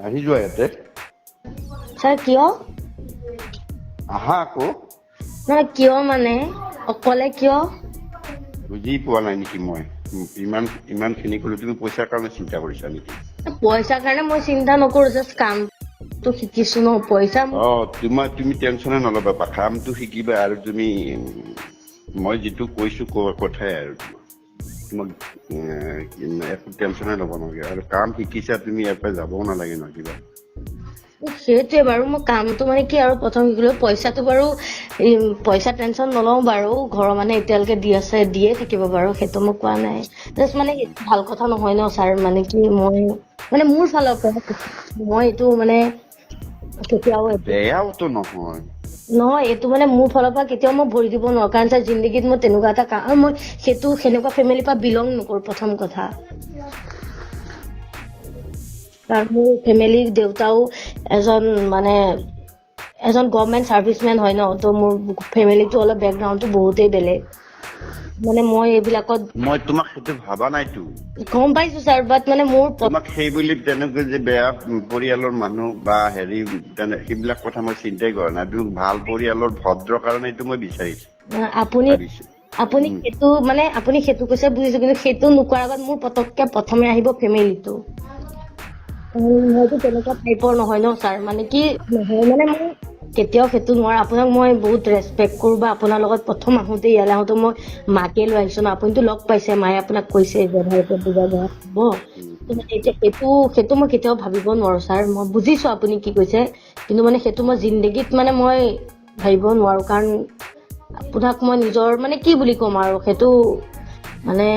আহি যোৱা ইয়াতে ছাৰ কিয় আহা আকৌ নহয় কিয় মানে অকলে কিয় বুজি পোৱা নাই নেকি মই ইমানখিনি ক'লো তুমি পইচাৰ কাৰণে চিন্তা কৰিছা নেকি পইচাৰ কাৰণে মই চিন্তা নকৰো জাষ্ট কামটো শিকিছো ন পইচা তুমি টেনচনে নল'বা কামটো শিকিবা আৰু তুমি মই যিটো কৈছো কথাই আৰু তোমাক একো টেনচনে ল'ব নালাগে আৰু কাম শিকিছা তুমি ইয়াৰ পৰা যাবও নালাগে ন কিবা সেইটোৱে বাৰু মই কামটো মানে কি আৰু প্ৰথম শিকিলো পইচাটো বাৰু পইচা টেনচন নলওঁ বাৰু ঘৰৰ মানে এতিয়ালৈকে দি আছে দিয়ে থাকিব বাৰু সেইটো মই কোৱা নাই জাষ্ট মানে ভাল কথা নহয় ন ছাৰ মানে কি মই মানে মোৰ ফালৰ পৰা মই এইটো মানে কেতিয়াও বেয়াওতো নহয় নহয় এইটো মানে মোৰ ফালৰ পৰা কেতিয়াও মই ভৰি দিব নোৱাৰো কাৰণ ছাৰ জিন্দগীত মই তেনেকুৱা এটা কাম আৰু মই সেইটো সেনেকুৱা ফেমিলিৰ পৰা বিলং নকৰো প্ৰথম কথা কাৰণ মোৰ ফেমিলিৰ দেউতাও এজন গভৰ্ণমেণ্ট চাৰ্ভিচমেন হয় ন তো মোৰ ফেমিলিটো অলপ বেকগ্ৰাউণ্ডটো বহুতেই বেলেগ মানে মই এইবিলাকত মই তোমাক সেইটো ভাবা নাইতো গম পাইছো ছাৰ বাট মানে মোৰ তোমাক সেই বুলি তেনেকৈ যে বেয়া পৰিয়ালৰ মানুহ বা সেইবিলাক কথা মই চিন্তাই কৰা নাই তুমি ভাল পৰিয়ালৰ ভদ্ৰ কাৰণে এইটো মই বিচাৰিছো আপুনি সেইটো মানে আপুনি সেইটো কৈছে বুজিছো কিন্তু সেইটো নোকোৱাৰ আগত মোৰ পতককে প্ৰথমে আহিব ফেমিলিটো মইতো তেনেকুৱা টাইপৰ নহয় ন ছাৰ মানে কি নহয় মানে মই কেতিয়াও সেইটো নোৱাৰো আপোনাক মই বহুত ৰেচপেক্ট কৰো বা আপোনাৰ লগত প্ৰথম আহোঁতে ইয়ালৈ আহোঁতে মই মাকে লৈ আহিছো ন আপুনিতো লগ পাইছে মায়ে আপোনাক কৈছে যে ভালকে বুজা হ'ব এতিয়া সেইটো মই কেতিয়াও ভাবিব নোৱাৰো ছাৰ মই বুজিছো আপুনি কি কৈছে কিন্তু মানে সেইটো মই জিন্দগীত মানে মই ভাবিব নোৱাৰো কাৰণ আপোনাক মই নিজৰ মানে কি বুলি ক'ম আৰু সেইটো মানে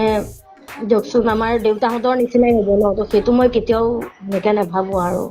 দিয়কচোন আমাৰ দেউতাহঁতৰ নিচিনাই হ'ব ন তো সেইটো মই কেতিয়াও এনেকে নাভাবো আৰু